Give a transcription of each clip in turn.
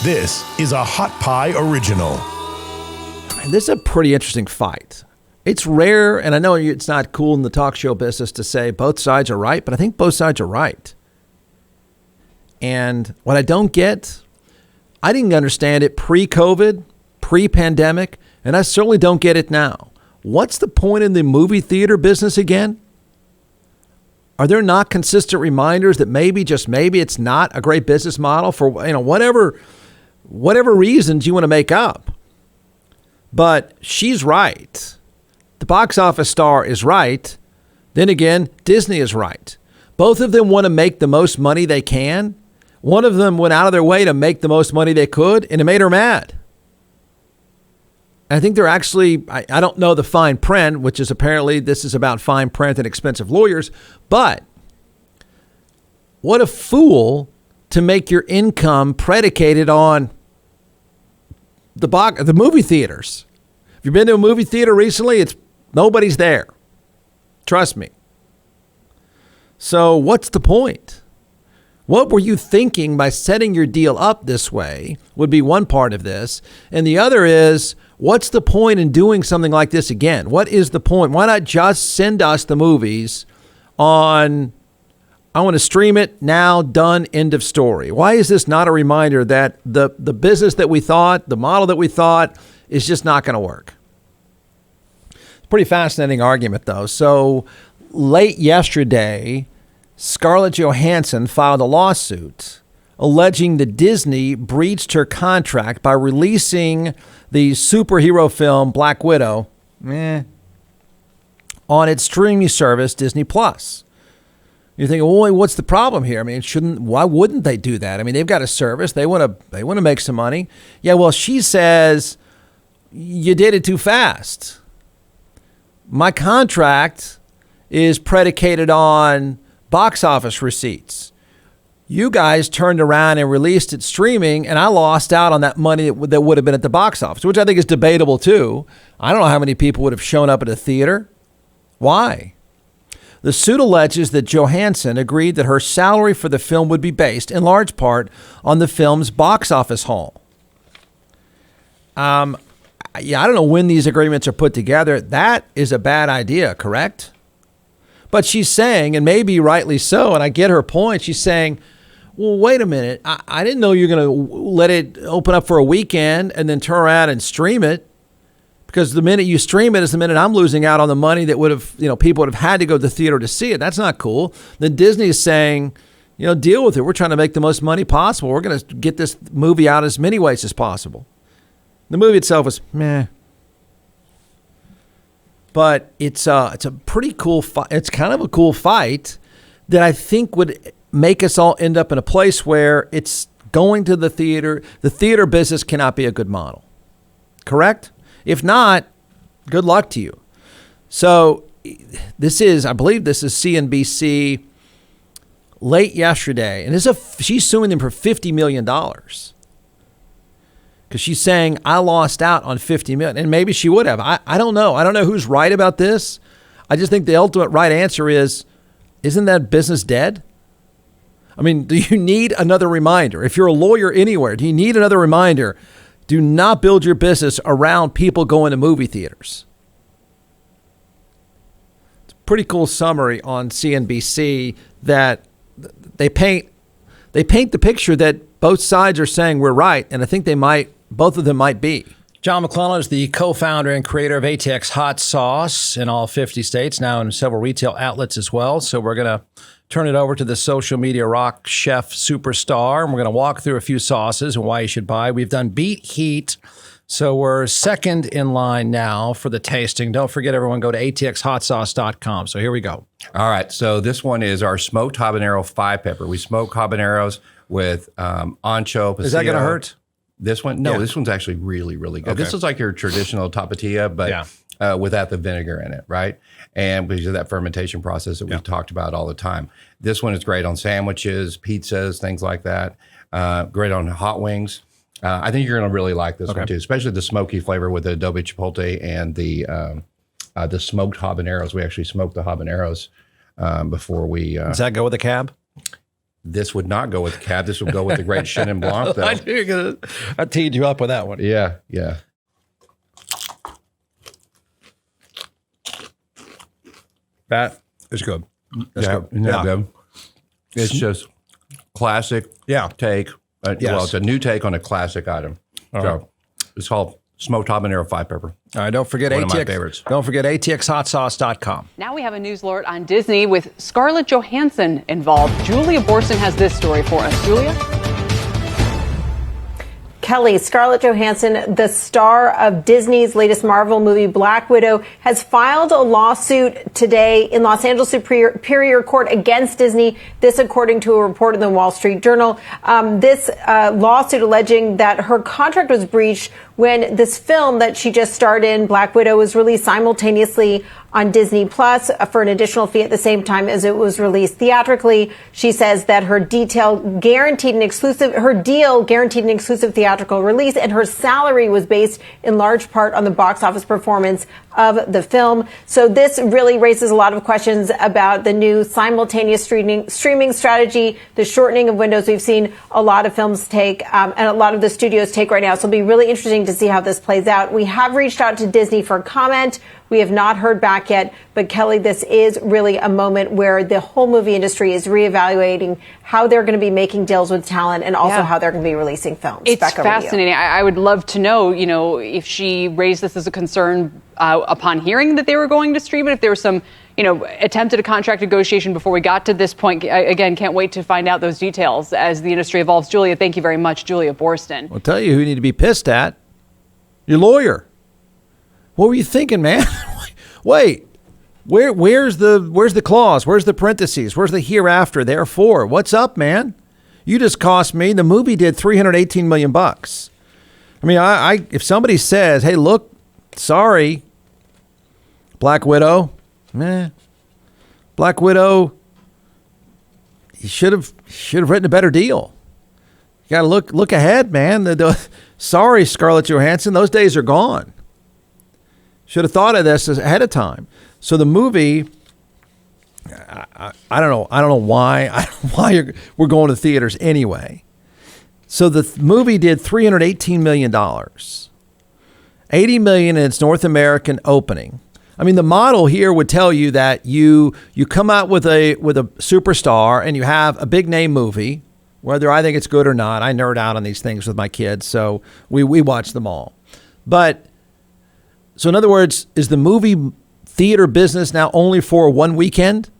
This is a Hot Pie Original. This is a pretty interesting fight. It's rare, and I know it's not cool in the talk show business to say both sides are right, but I think both sides are right. And what I don't get, I didn't understand it pre-COVID, pre-pandemic, and I certainly don't get it now. What's the point in the movie theater business again? Are there not consistent reminders that maybe, just maybe, it's not a great business model for whatever reasons you want to make up? But she's right. The box office star is right. Then again, Disney is right. Both of them want to make the most money they can. One of them went out of their way to make the most money they could, and it made her mad. I think they're actually, I don't know the fine print, which is apparently this is about fine print and expensive lawyers, but what a fool to make your income predicated on the movie theaters. If you've been to a movie theater recently, nobody's there. Trust me. So what's the point? What were you thinking by setting your deal up this way would be one part of this. And the other is, what's the point in doing something like this again? What is the point? Why not just send us the movies on, I want to stream it now, done, end of story? Why is this not a reminder that the business that we thought, the model that we thought is just not going to work? Pretty fascinating argument, though. So late yesterday, Scarlett Johansson filed a lawsuit alleging that Disney breached her contract by releasing the superhero film Black Widow on its streaming service, Disney+. You're thinking, well, what's the problem here? I mean, why wouldn't they do that? I mean, they've got a service. They want to make some money. Yeah, well, she says you did it too fast. My contract is predicated on box office receipts. You guys turned around and released it streaming, and I lost out on that money that would have been at the box office, which I think is debatable too. I don't know how many people would have shown up at a theater. Why? The suit alleges that Johansson agreed that her salary for the film would be based in large part on the film's box office haul. I don't know when these agreements are put together. That is a bad idea, correct? But she's saying, and maybe rightly so, and I get her point, she's saying, well, wait a minute. I didn't know you were going to let it open up for a weekend and then turn around and stream it, because the minute you stream it is the minute I'm losing out on the money that would have, people would have had to go to the theater to see it. That's not cool. Then Disney is saying, deal with it. We're trying to make the most money possible. We're going to get this movie out as many ways as possible. The movie itself was meh. But it's a pretty cool fight. It's kind of a cool fight that I think would make us all end up in a place where it's going to the theater. The theater business cannot be a good model. Correct? If not, good luck to you. So I believe this is CNBC late yesterday. And she's suing them for $50 million. Because she's saying, I lost out on $50 million. And maybe she would have. I don't know. I don't know who's right about this. I just think the ultimate right answer is, isn't that business dead? I mean, do you need another reminder? If you're a lawyer anywhere, do you need another reminder? Do not build your business around people going to movie theaters. It's a pretty cool summary on CNBC that they paint the picture that both sides are saying we're right, and I think both of them might be. John McClellan is the co-founder and creator of ATX Hot Sauce in all 50 states, now in several retail outlets as well. So we're going to turn it over to the social media rock chef superstar, and we're going to walk through a few sauces and why you should buy. We've done beet heat, so we're second in line now for the tasting. Don't forget, everyone, go to atxhotsauce.com. So here we go. All right, so this one is our smoked habanero 5-pepper. We smoke habaneros with ancho, pasilla. Is that going to hurt? This one? No, Yeah. This one's actually really, really good. Okay. This is like your traditional tapatilla, but without the vinegar in it, right? And because of that fermentation process that we've talked about all the time. This one is great on sandwiches, pizzas, things like that. Great on hot wings. I think you're going to really like this one too, especially the smoky flavor with the adobe chipotle and the smoked habaneros. We actually smoked the habaneros before we... Does that go with the cab? This would not go with Cab. This would go with the great Chenin Blanc, though. I teed you up with that one. Yeah, yeah. That is good. That's good. Isn't that good? It's just classic take. Well, it's a new take on a classic item. So it's called smoked habanero 5-pepper. All right, don't forget One of my favorites. Don't forget atxhotsauce.com. Now we have a news alert on Disney with Scarlett Johansson involved. Julia Borsten has this story for us. Julia? Kelly, Scarlett Johansson, the star of Disney's latest Marvel movie Black Widow, has filed a lawsuit today in Los Angeles Superior Court against Disney. This, according to a report in the Wall Street Journal. This lawsuit alleging that her contract was breached when this film that she just starred in, Black Widow, was released simultaneously on Disney Plus for an additional fee at the same time as it was released theatrically. She says that her deal guaranteed an exclusive theatrical release, and her salary was based in large part on the box office performance of the film. So this really raises a lot of questions about the new simultaneous streaming strategy, the shortening of windows we've seen a lot of films take and a lot of the studios take right now. So it'll be really interesting to see how this plays out. We have reached out to Disney for comment. We have not heard back yet, but Kelly, this is really a moment where the whole movie industry is reevaluating how they're going to be making deals with talent and also how they're going to be releasing films. It's fascinating. I would love to know, if she raised this as a concern upon hearing that they were going to stream it, if there was some, attempted a contract negotiation before we got to this point. Again, can't wait to find out those details as the industry evolves. Julia, thank you very much. Julia Borsten. I'll tell you who you need to be pissed at. Your lawyer. What were you thinking, man? Wait, where's the clause? Where's the parentheses? Where's the hereafter? Therefore, what's up, man? You just cost me. The movie did $318 million. I mean, I if somebody says, "Hey, look, sorry, Black Widow, Black Widow, you should have written a better deal. You got to look ahead, man. Sorry, Scarlett Johansson, those days are gone. Should have thought of this ahead of time." So the movie, I don't know why we're going to theaters anyway. So the movie did $318 million, $80 million in its North American opening. I mean, the model here would tell you that you come out with a superstar and you have a big name movie, whether I think it's good or not. I nerd out on these things with my kids, so we watch them all. But so in other words, is the movie theater business now only for one weekend?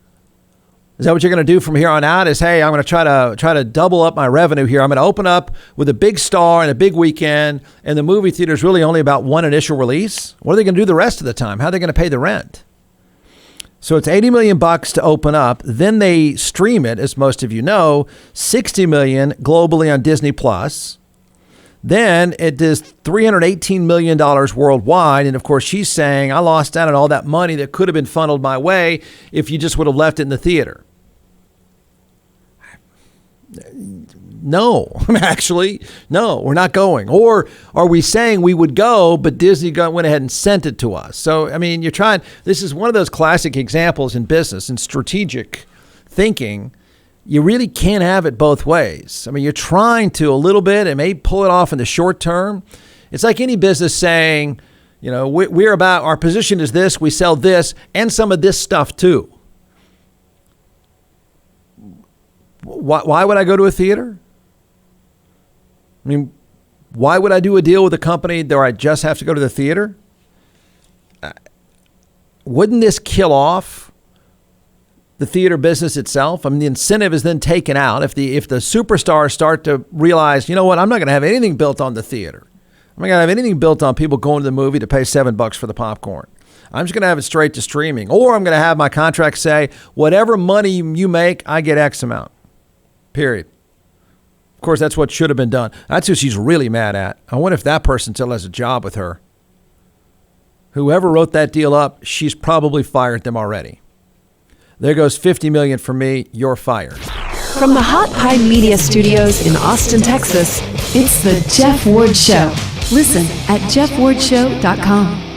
Is that what you're going to do from here on out? Is, hey, I'm going to try to double up my revenue here. I'm going to open up with a big star and a big weekend, and the movie theater is really only about one initial release. What are they going to do the rest of the time? How are they going to pay the rent? So it's $80 million to open up. Then they stream it, as most of you know, $60 million globally on Disney Plus. Then it does $318 million worldwide. And of course, she's saying, I lost out on all that money that could have been funneled my way if you just would have left it in the theater. No, actually, no, we're not going. Or are we saying we would go, but Disney went ahead and sent it to us? So, I mean, this is one of those classic examples in business and strategic thinking. You really can't have it both ways. I mean, you're trying to a little bit and may pull it off in the short term. It's like any business saying, we're about, our position is this, we sell this and some of this stuff too. Why would I go to a theater? I mean, why would I do a deal with a company where I just have to go to the theater? Wouldn't this kill off the theater business itself? I mean, the incentive is then taken out. If the superstars start to realize, you know what, I'm not going to have anything built on the theater. I'm not going to have anything built on people going to the movie to pay $7 for the popcorn. I'm just going to have it straight to streaming. Or I'm going to have my contract say, whatever money you make, I get X amount. Period. Of course, that's what should have been done. That's who she's really mad at. I wonder if that person still has a job with her. Whoever wrote that deal up, she's probably fired them already. There goes $50 million for me. You're fired. From the Hot Pie Media Studios in Austin, Texas, it's the Jeff Ward Show. Listen at jeffwardshow.com.